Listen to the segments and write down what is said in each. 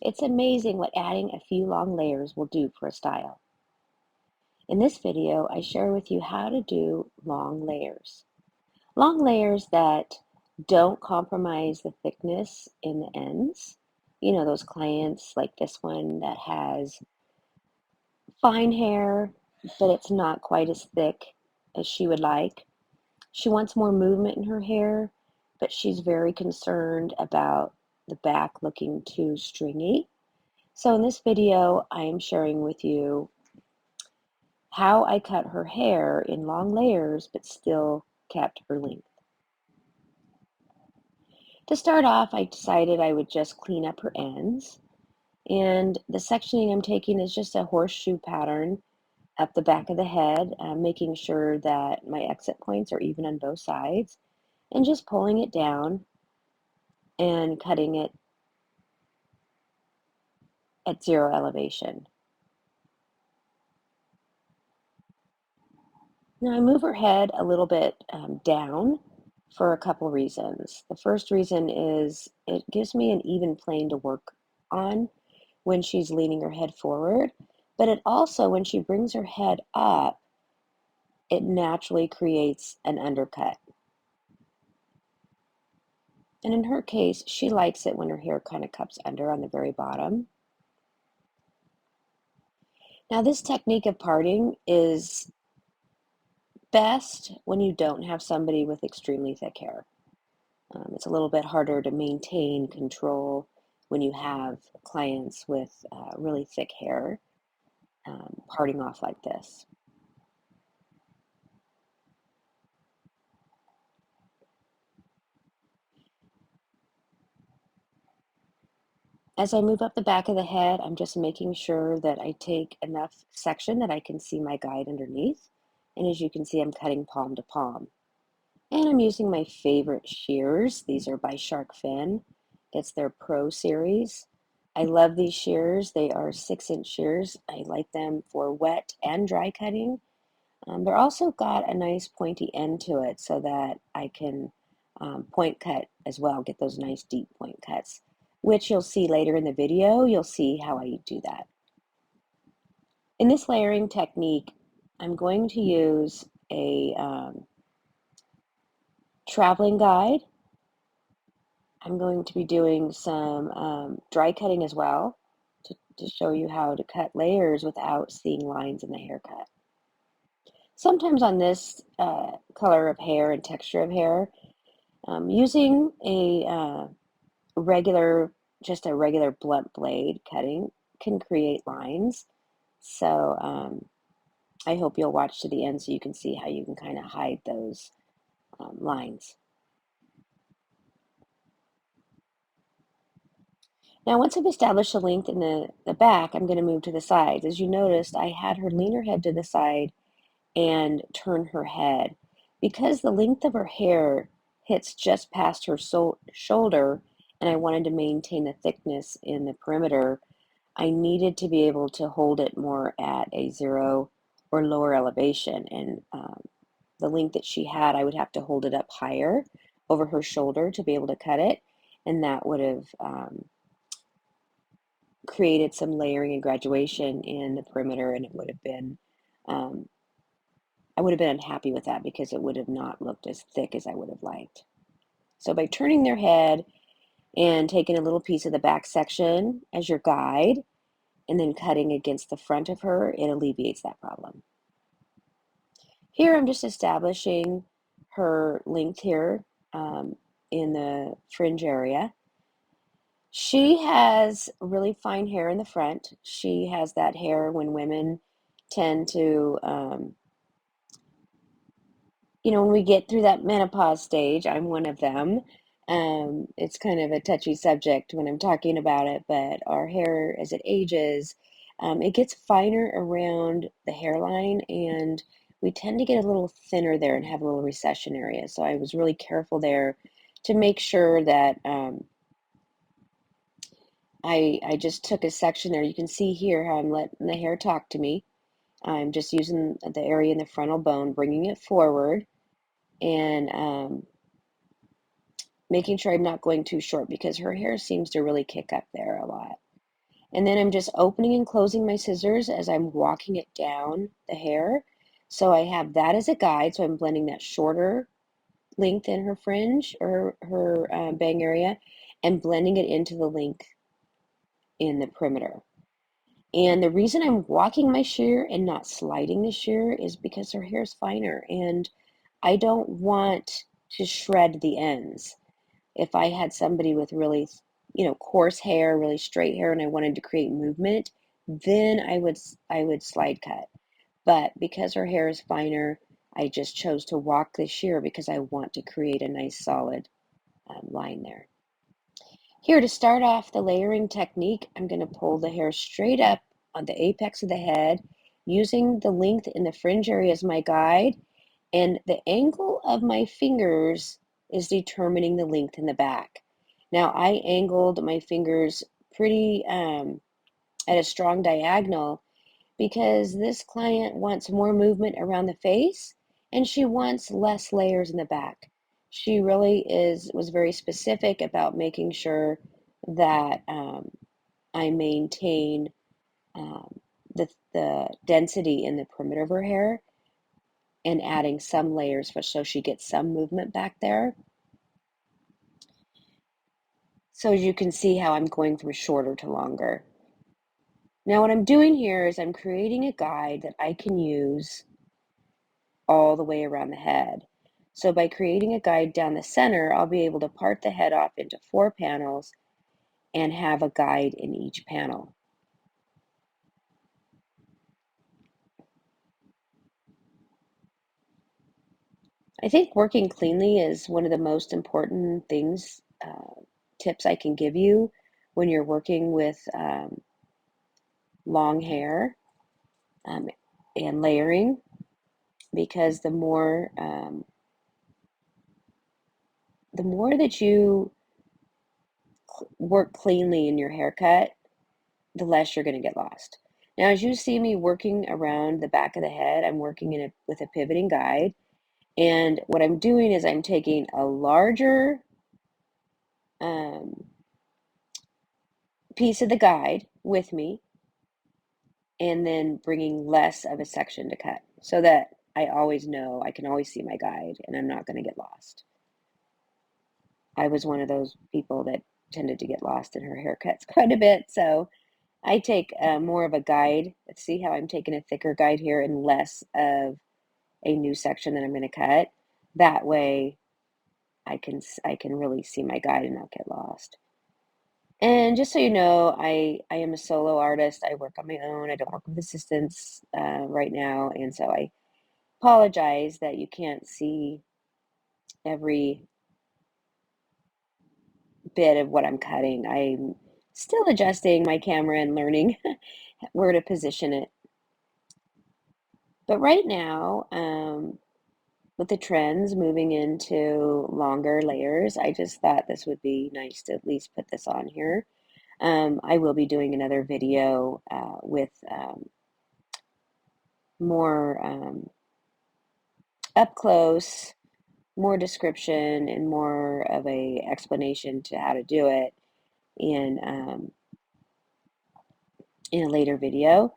It's amazing what adding a few long layers will do for a style. In this video, I share with you how to do long layers. Long layers that don't compromise the thickness in the ends. You know, those clients like this one that has fine hair, but it's not quite as thick as she would like. She wants more movement in her hair, but she's very concerned about the back looking too stringy. So in this video, I am sharing with you how I cut her hair in long layers, but still kept her length. To start off, I decided I would just clean up her ends. And the sectioning I'm taking is just a horseshoe pattern up the back of the head, making sure that my exit points are even on both sides, and just pulling it down and cutting it at zero elevation. Now I move her head a little bit down for a couple reasons. The first reason is it gives me an even plane to work on when she's leaning her head forward, but it also, when she brings her head up, it naturally creates an undercut. And in her case, she likes it when her hair kind of cups under on the very bottom. Now, this technique of parting is best when you don't have somebody with extremely thick hair. It's a little bit harder to maintain control when you have clients with really thick hair parting off like this. As I move up the back of the head, I'm just making sure that I take enough section that I can see my guide underneath. And as you can see, I'm cutting palm to palm. And I'm using my favorite shears. These are by Shark Fin. It's their Pro Series. I love these shears. They are 6-inch shears. I like them for wet and dry cutting. They're also got a nice pointy end to it so that I can point cut as well, get those nice deep point cuts, which you'll see later in the video. You'll see how I do that. In this layering technique, I'm going to use a traveling guide. I'm going to be doing some dry cutting as well to show you how to cut layers without seeing lines in the haircut. Sometimes on this color of hair and texture of hair, using just a regular blunt blade cutting can create lines. So I hope you'll watch to the end so you can see how you can kind of hide those lines. Now, once I've established the length in the back, I'm going to move to the sides. As you noticed, I had her lean her head to the side and turn her head. Because the length of her hair hits just past her shoulder, and I wanted to maintain the thickness in the perimeter, I needed to be able to hold it more at a zero or lower elevation. And the length that she had, I would have to hold it up higher over her shoulder to be able to cut it. And that would have created some layering and graduation in the perimeter, and it would have been um, I would have been unhappy with that because it would have not looked as thick as I would have liked. So by turning their head and taking a little piece of the back section as your guide and then cutting against the front of her, it alleviates that problem. Here I'm just establishing her length here in the fringe area. She has really fine hair in the front. She has that hair when women tend to when we get through that menopause stage, I'm one of them. It's kind of a touchy subject when I'm talking about it, but our hair, as it ages, it gets finer around the hairline, and we tend to get a little thinner there and have a little recession area. So I was really careful there to make sure that I just took a section there. You can see here how I'm letting the hair talk to me. I'm just using the area in the frontal bone, bringing it forward, and making sure I'm not going too short because her hair seems to really kick up there a lot. And then I'm just opening and closing my scissors as I'm walking it down the hair. So I have that as a guide. So I'm blending that shorter length in her fringe or her bang area and blending it into the length in the perimeter. And the reason I'm walking my shear and not sliding the shear is because her hair is finer and I don't want to shred the ends. If I had somebody with really, coarse hair, really straight hair, and I wanted to create movement, then I would slide cut. But because her hair is finer, I just chose to walk the shear because I want to create a nice solid line there. Here to start off the layering technique, I'm going to pull the hair straight up on the apex of the head using the length in the fringe area as my guide, and the angle of my fingers is determining the length in the back. Now I angled my fingers pretty at a strong diagonal because this client wants more movement around the face and she wants less layers in the back. She really was very specific about making sure that I maintain um, the density in the perimeter of her hair and adding some layers so she gets some movement back there. So as you can see how I'm going from shorter to longer. Now what I'm doing here is I'm creating a guide that I can use all the way around the head. So by creating a guide down the center, I'll be able to part the head off into 4 panels and have a guide in each panel. I think working cleanly is one of the most important things, tips I can give you when you're working with long hair um, and layering, because the more that you work cleanly in your haircut, the less you're going to get lost. Now, as you see me working around the back of the head, I'm working with a pivoting guide. And what I'm doing is I'm taking a larger um, piece of the guide with me and then bringing less of a section to cut so that I always know I can always see my guide and I'm not going to get lost. I was one of those people that tended to get lost in her haircuts quite a bit. So I take more of a guide. Let's see how I'm taking a thicker guide here and less of a new section that I'm going to cut. That way I can really see my guide and not get lost. And just so you know, I am a solo artist. I work on my own. I don't work with assistants right now, and so I apologize that you can't see every bit of what I'm cutting. I'm still adjusting my camera and learning where to position it. But right now, with the trends moving into longer layers, I just thought this would be nice to at least put this on here. I will be doing another video with more up close, more description, and more of a explanation to how to do it in in a later video.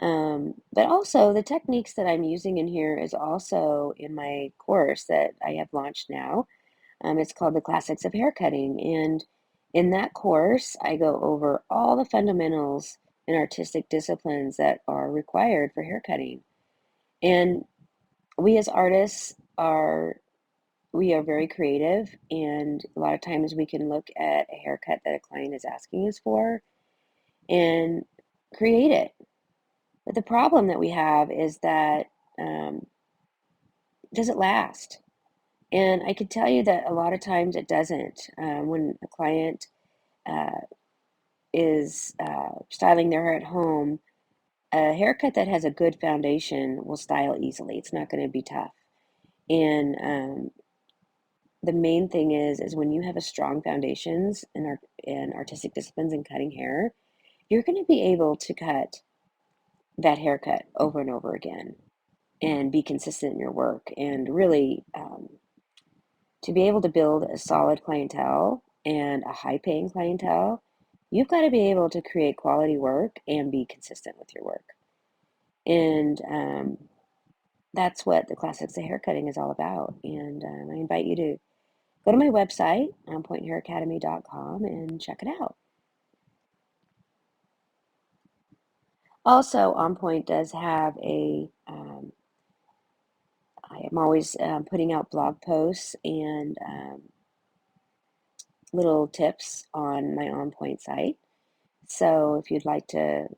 But also the techniques that I'm using in here is also in my course that I have launched now. It's called the Classics of Haircutting, and in that course, I go over all the fundamentals and artistic disciplines that are required for haircutting. And we as artists we are very creative, and a lot of times we can look at a haircut that a client is asking us for and create it. But the problem that we have is that um, does it last? And I can tell you that a lot of times it doesn't. When a client uh, is styling their hair at home, a haircut that has a good foundation will style easily. It's not going to be tough. And the main thing is when you have a strong foundations in artistic disciplines and cutting hair, you're going to be able to cut that haircut over and over again and be consistent in your work and really to be able to build a solid clientele and a high paying clientele, you've got to be able to create quality work and be consistent with your work. And that's what the classics of haircutting is all about. And I invite you to go to my website, pointhairacademy.com, and check it out. Also, On Point does have I am always putting out blog posts and little tips on my On Point site. So if you'd like to,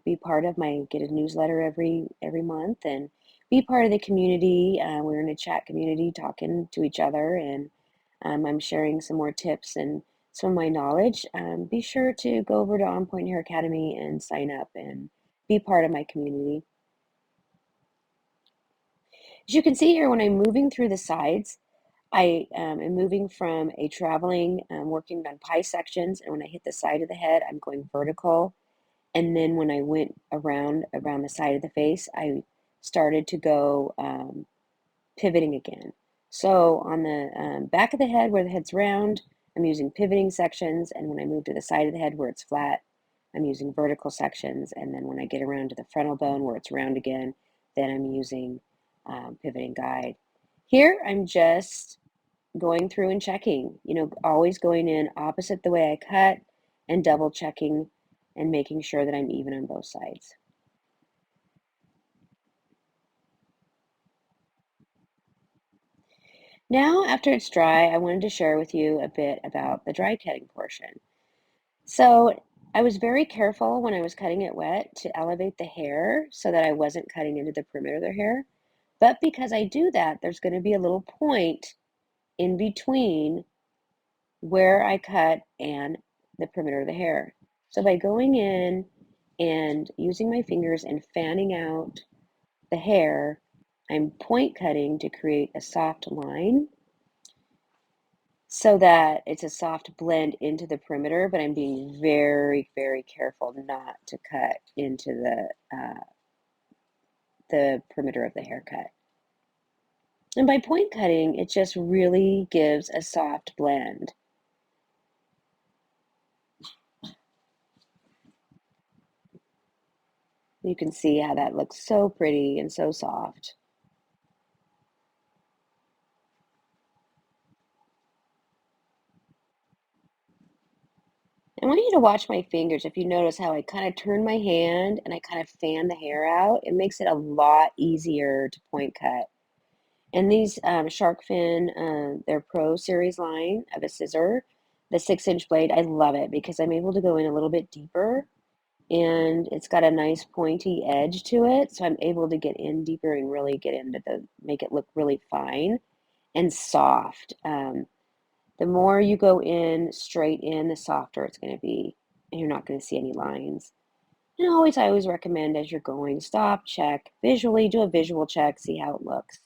be part of get a newsletter every month and be part of the community. We're in a chat community talking to each other, and I'm sharing some more tips and some of my knowledge. Be sure to go over to On Point Hair Academy and sign up and be part of my community. As you can see here, when I'm moving through the sides, I am moving from a traveling, working on pie sections, and when I hit the side of the head, I'm going vertical. And then when I went around the side of the face, I started to go pivoting again. So on the back of the head where the head's round, I'm using pivoting sections. And when I move to the side of the head where it's flat, I'm using vertical sections. And then when I get around to the frontal bone where it's round again, then I'm using pivoting guide. Here, I'm just going through and checking, always going in opposite the way I cut and double checking and making sure that I'm even on both sides. Now, after it's dry, I wanted to share with you a bit about the dry cutting portion. So, I was very careful when I was cutting it wet to elevate the hair so that I wasn't cutting into the perimeter of the hair. But because I do that, there's going to be a little point in between where I cut and the perimeter of the hair. So by going in and using my fingers and fanning out the hair, I'm point cutting to create a soft line so that it's a soft blend into the perimeter, but I'm being very, very careful not to cut into the perimeter of the haircut. And by point cutting, it just really gives a soft blend. You can see how that looks so pretty and so soft. I want you to watch my fingers. If you notice how I kind of turn my hand and I kind of fan the hair out, it makes it a lot easier to point cut. And these shark fin, their Pro Series line of a scissor, the 6-inch blade, I love it because I'm able to go in a little bit deeper and it's got a nice pointy edge to it. So I'm able to get in deeper and really get into make it look really fine and soft. The more you go in straight in, the softer it's going to be, and you're not going to see any lines. And I always recommend as you're going, stop, check, visually, do a visual check, see how it looks.